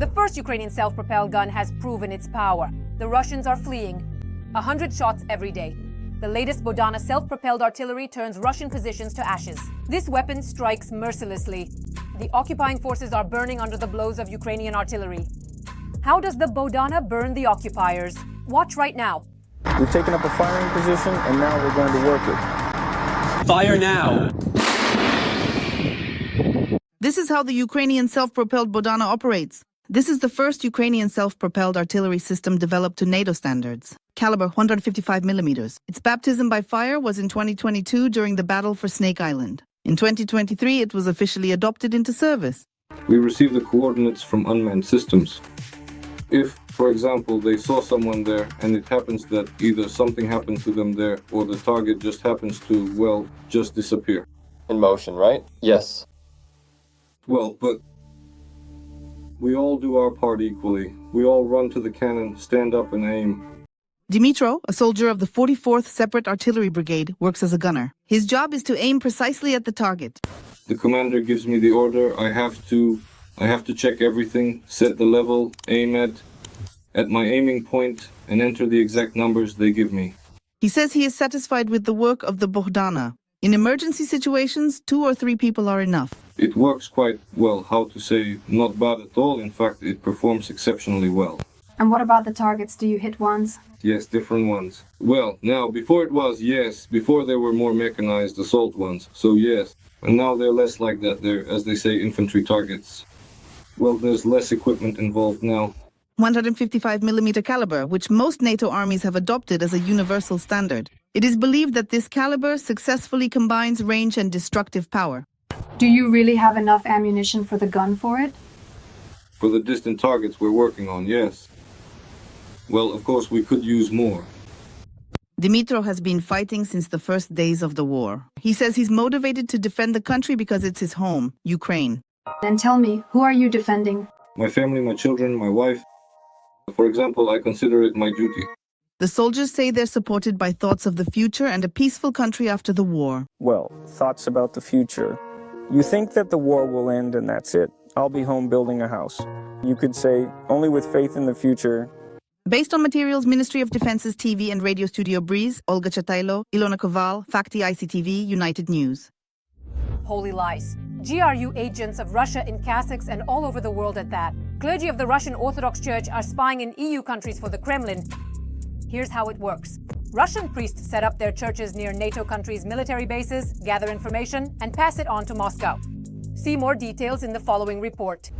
The first Ukrainian self-propelled gun has proven its power. The Russians are fleeing. 100 shots every day. The latest Bohdana self-propelled artillery turns Russian positions to ashes. This weapon strikes mercilessly. The occupying forces are burning under the blows of Ukrainian artillery. How does the Bohdana burn the occupiers? Watch right now. We've taken up a firing position, and now we're going to work it. Fire now! This is how the Ukrainian self-propelled Bohdana operates. This is the first Ukrainian self-propelled artillery system developed to NATO standards. Caliber 155 millimeters. Its baptism by fire was in 2022 during the battle for Snake Island. In 2023, it was officially adopted into service. We receive the coordinates from unmanned systems. If, for example, they saw someone there and it happens that either something happened to them there or the target just happens to, well, just disappear. In motion, right? Yes. Well, but we all do our part equally. We all run to the cannon, stand up and aim. Dimitro, a soldier of the 44th Separate Artillery Brigade, works as a gunner. His job is to aim precisely at the target. The commander gives me the order. I have to check everything, set the level, aim at my aiming point, and enter the exact numbers they give me. He says he is satisfied with the work of the Bohdana. In emergency situations, 2 or 3 people are enough. It works quite well, how to say, not bad at all. In fact, it performs exceptionally well. And what about the targets? Do you hit ones? Yes, different ones. Well, now, before it was, yes. Before there were more mechanized assault ones, so yes. And now they're less like that. They're, as they say, infantry targets. Well, there's less equipment involved now. 155 millimeter caliber, which most NATO armies have adopted as a universal standard. It is believed that this caliber successfully combines range and destructive power. Do you really have enough ammunition for the gun for it? For the distant targets we're working on, yes. Well, of course, we could use more. Dimitro has been fighting since the first days of the war. He says he's motivated to defend the country because it's his home, Ukraine. Then tell me, who are you defending? My family, my children, my wife. For example, I consider it my duty. The soldiers say they're supported by thoughts of the future and a peaceful country after the war. Well, thoughts about the future. You think that the war will end and that's it. I'll be home building a house. You could say, only with faith in the future. Based on materials Ministry of Defense's TV and radio studio Breeze, Olga Chatailo, Ilona Koval, Fakti ICTV, United News. Holy lies. GRU agents of Russia in cassocks and all over the world at that. Clergy of the Russian Orthodox Church are spying in EU countries for the Kremlin. Here's how it works. Russian priests set up their churches near NATO countries' military bases, gather information, and pass it on to Moscow. See more details in the following report.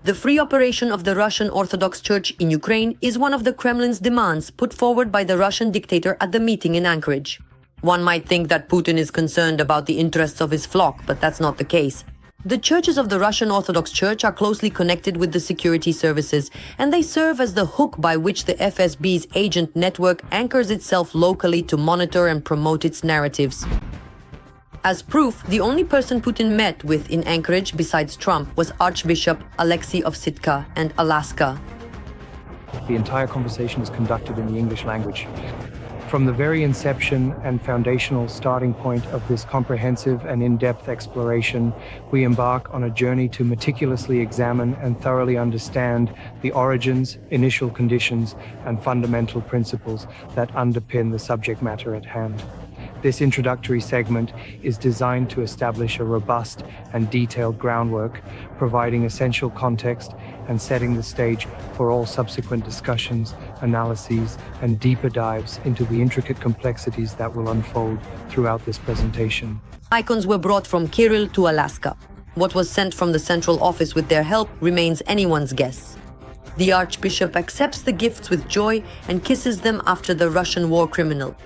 The free operation of the Russian Orthodox Church in Ukraine is one of the Kremlin's demands put forward by the Russian dictator at the meeting in Anchorage. One might think that Putin is concerned about the interests of his flock, but that's not the case. The churches of the Russian Orthodox Church are closely connected with the security services, and they serve as the hook by which the FSB's agent network anchors itself locally to monitor and promote its narratives. As proof, the only person Putin met with in Anchorage besides Trump was Archbishop Alexei of Sitka and Alaska. The entire conversation is conducted in the English language. From the very inception and foundational starting point of this comprehensive and in-depth exploration, we embark on a journey to meticulously examine and thoroughly understand the origins, initial conditions, and fundamental principles that underpin the subject matter at hand. This introductory segment is designed to establish a robust and detailed groundwork, providing essential context and setting the stage for all subsequent discussions, analyses, and deeper dives into the intricate complexities that will unfold throughout this presentation. Icons were brought from Kirill to Alaska. What was sent from the central office with their help remains anyone's guess. The Archbishop accepts the gifts with joy and kisses them after the Russian war criminal.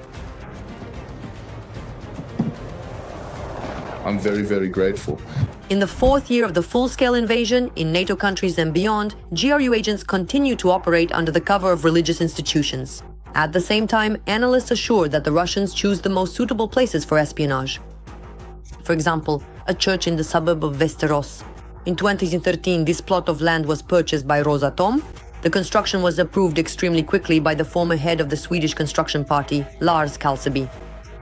I'm very, very grateful. In the 4th year of the full-scale invasion, in NATO countries and beyond, GRU agents continue to operate under the cover of religious institutions. At the same time, analysts assure that the Russians choose the most suitable places for espionage. For example, a church in the suburb of Västerås. In 2013, this plot of land was purchased by Rosatom. The construction was approved extremely quickly by the former head of the Swedish construction party, Lars Kalseby.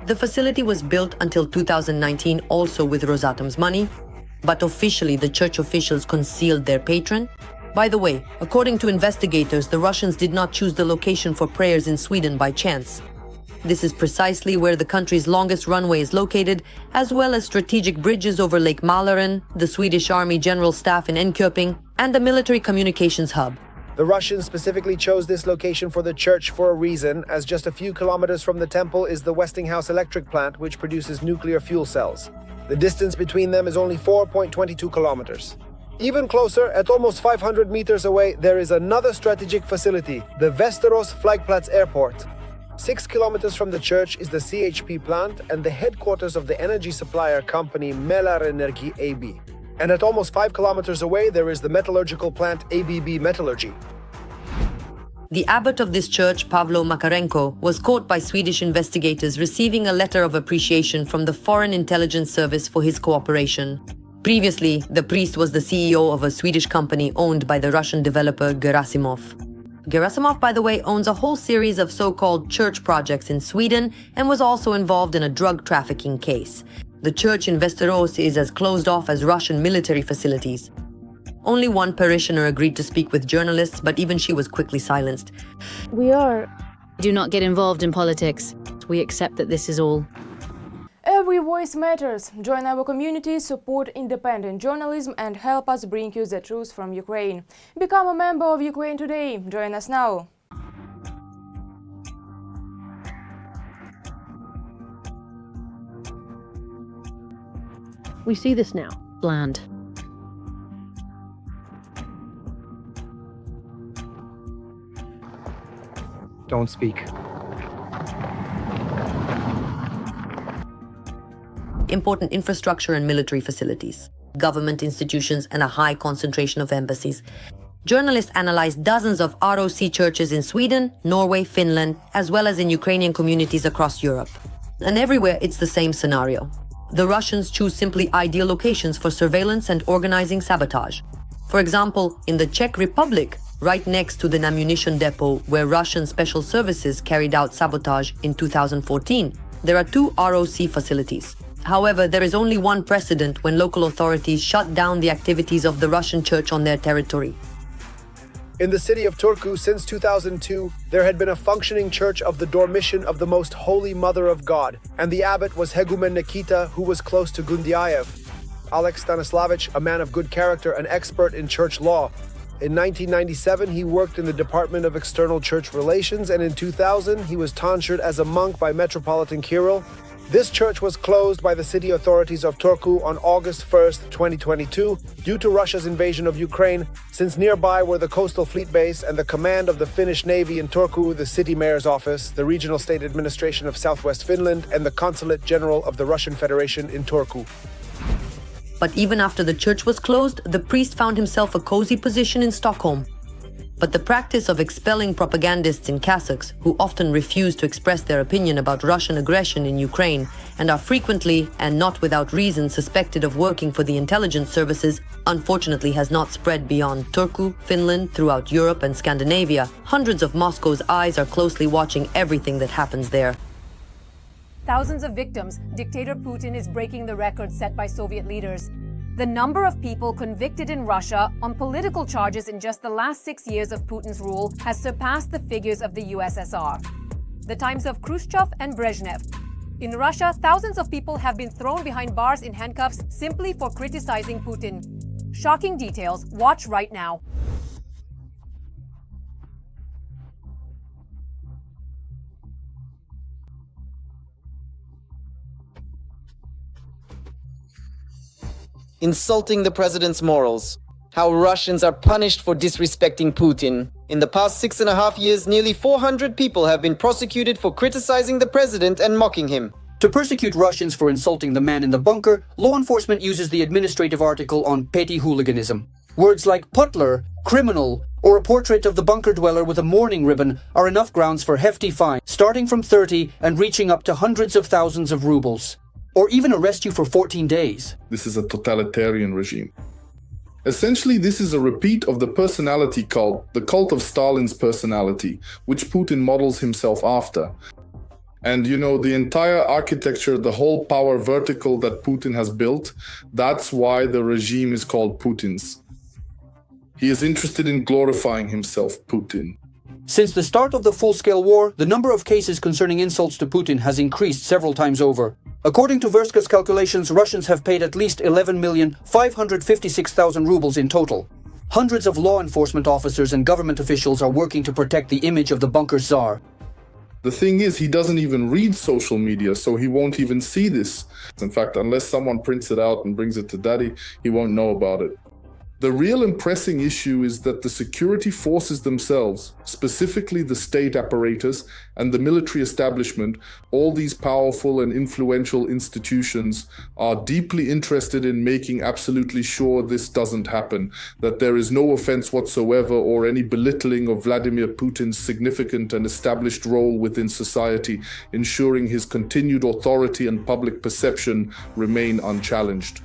The facility was built until 2019 also with Rosatom's money. but officially the church officials concealed their patron. By the way, according to investigators, the Russians did not choose the location for prayers in Sweden by chance. This is precisely where the country's longest runway is located, as well as strategic bridges over Lake Mälaren, the Swedish Army General Staff in Enköping, and the military communications hub. The Russians specifically chose this location for the church for a reason, as just a few kilometers from the temple is the Westinghouse electric plant, which produces nuclear fuel cells. The distance between them is only 4.22 kilometers. Even closer, at almost 500 meters away, there is another strategic facility, the Västerås Flygplats Airport. 6 kilometers from the church is the CHP plant and the headquarters of the energy supplier company Mälarenergi AB. And at almost 5 kilometers away, there is the metallurgical plant ABB Metallurgy. The abbot of this church, Pavlo Makarenko, was caught by Swedish investigators receiving a letter of appreciation from the Foreign Intelligence Service for his cooperation. Previously, the priest was the CEO of a Swedish company owned by the Russian developer Gerasimov. Gerasimov, by the way, owns a whole series of so-called church projects in Sweden and was also involved in a drug trafficking case. The church in Västerås is as closed off as Russian military facilities. Only one parishioner agreed to speak with journalists, but even she was quickly silenced. Do not get involved in politics. We accept that this is all. Every voice matters. Join our community, support independent journalism, and help us bring you the truth from Ukraine. Become a member of Ukraine Today. Join us now. We see this now. Bland. Don't speak. Important infrastructure and military facilities, government institutions, and a high concentration of embassies. Journalists analyzed dozens of ROC churches in Sweden, Norway, Finland, as well as in Ukrainian communities across Europe. And everywhere it's the same scenario. The Russians choose simply ideal locations for surveillance and organizing sabotage. For example, in the Czech Republic, right next to the ammunition depot where Russian special services carried out sabotage in 2014, there are 2 ROC facilities. However, there is only one precedent when local authorities shut down the activities of the Russian church on their territory. In the city of Turku since 2002, there had been a functioning church of the Dormition of the Most Holy Mother of God, and the abbot was Hegumen Nikita, who was close to Gundyaev. Alex Stanislavich, a man of good character and expert in church law. In 1997, he worked in the Department of External Church Relations, and in 2000, he was tonsured as a monk by Metropolitan Kirill. This church was closed by the city authorities of Turku on August 1st, 2022, due to Russia's invasion of Ukraine, since nearby were the coastal fleet base and the command of the Finnish Navy in Turku, the city mayor's office, the regional state administration of southwest Finland, and the consulate general of the Russian Federation in Turku. But even after the church was closed, the priest found himself a cozy position in Stockholm. But the practice of expelling propagandists in cassocks, who often refuse to express their opinion about Russian aggression in Ukraine and are frequently, and not without reason, suspected of working for the intelligence services, unfortunately has not spread beyond Turku, Finland, throughout Europe and Scandinavia. Hundreds of Moscow's eyes are closely watching everything that happens there. Thousands of victims, dictator Putin is breaking the record set by Soviet leaders. The number of people convicted in Russia on political charges in just the last 6 years of Putin's rule has surpassed the figures of the USSR, the times of Khrushchev and Brezhnev. In Russia, thousands of people have been thrown behind bars in handcuffs simply for criticizing Putin. Shocking details. Watch right now. Insulting the president's morals. How Russians are punished for disrespecting Putin. In the past 6.5 years, nearly 400 people have been prosecuted for criticizing the president and mocking him. To persecute Russians for insulting the man in the bunker, law enforcement uses the administrative article on petty hooliganism. Words like putler, criminal, or a portrait of the bunker dweller with a mourning ribbon are enough grounds for hefty fines, starting from 30 and reaching up to hundreds of thousands of rubles. Or even arrest you for 14 days. This is a totalitarian regime. Essentially, this is a repeat of the personality cult, the cult of Stalin's personality, which Putin models himself after. And you know, the entire architecture, the whole power vertical that Putin has built, that's why the regime is called Putin's. He is interested in glorifying himself, Putin. Since the start of the full-scale war, the number of cases concerning insults to Putin has increased several times over. According to Verska's calculations, Russians have paid at least 11,556,000 rubles in total. Hundreds of law enforcement officers and government officials are working to protect the image of the bunker czar. The thing is, he doesn't even read social media, so he won't even see this. In fact, unless someone prints it out and brings it to daddy, he won't know about it. The real impressing issue is that the security forces themselves, specifically the state apparatus and the military establishment, all these powerful and influential institutions, are deeply interested in making absolutely sure this doesn't happen, that there is no offense whatsoever or any belittling of Vladimir Putin's significant and established role within society, ensuring his continued authority and public perception remain unchallenged.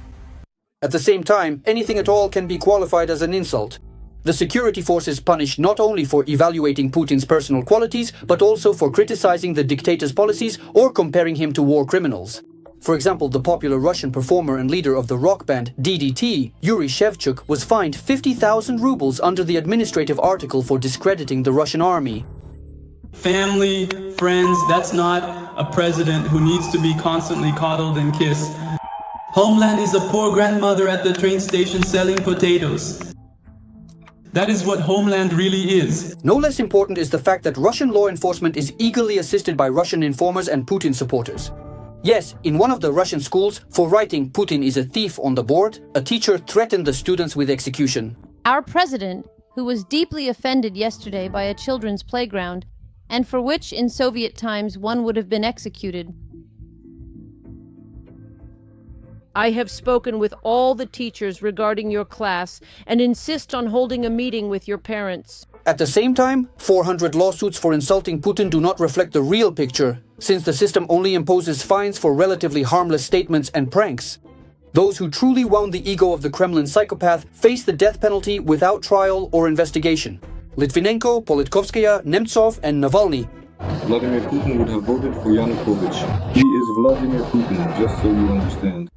At the same time, anything at all can be qualified as an insult. The security forces punish not only for evaluating Putin's personal qualities, but also for criticizing the dictator's policies or comparing him to war criminals. For example, the popular Russian performer and leader of the rock band DDT, Yuri Shevchuk, was fined 50,000 rubles under the administrative article for discrediting the Russian army. Family, friends, that's not a president who needs to be constantly coddled and kissed. Homeland is a poor grandmother at the train station selling potatoes. That is what Homeland really is. No less important is the fact that Russian law enforcement is eagerly assisted by Russian informers and Putin supporters. Yes, in one of the Russian schools, for writing "Putin is a thief" on the board, a teacher threatened the students with execution. Our president, who was deeply offended yesterday by a children's playground, and for which in Soviet times one would have been executed. I have spoken with all the teachers regarding your class and insist on holding a meeting with your parents. At the same time, 400 lawsuits for insulting Putin do not reflect the real picture, since the system only imposes fines for relatively harmless statements and pranks. Those who truly wound the ego of the Kremlin psychopath face the death penalty without trial or investigation. Litvinenko, Politkovskaya, Nemtsov, and Navalny. Vladimir Putin would have voted for Yanukovych. He is Vladimir Putin, just so you understand.